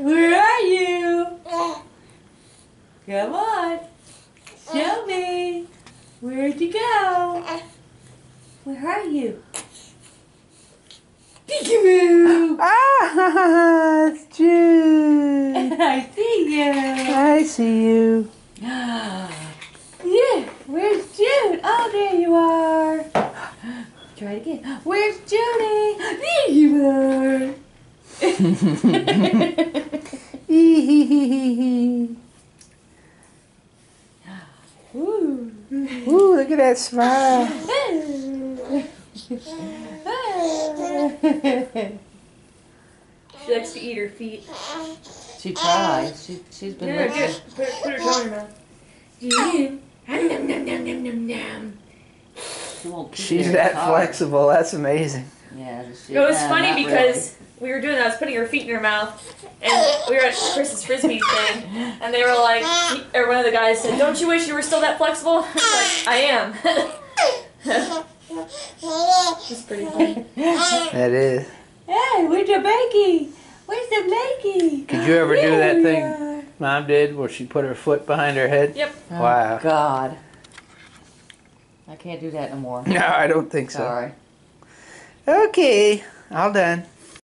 Where are you? Come on. Show me. Where'd you go? Where are you? Peekaboo! Ah, it's Jude. I see you. I see you. Yeah, where's Jude? Oh, there you are. Try it again. Where's Judy? There you are. Ooh. Ooh, look at that smile. She likes to eat her feet. She tries. She's been Yeah, listening. good. Put her tongue in her mouth. Nom, nom, nom, nom, nom, nom. She won't keep She's it that hard. flexible. That's amazing. Yeah, It was funny because we were doing that. I was putting her feet in her mouth, and we were at Chris's Frisbee thing, and they were like, or one of the guys said, "Don't you wish you were still that flexible?" I was like, I am. It's pretty funny. That is. Hey, where's the bakey? Where's the bakey? Could you ever do There that you thing are. Mom did where she put her foot behind her head? Yep. Oh, Wow. God. I can't do that no more. No, I don't think so. Sorry. Okay, all done.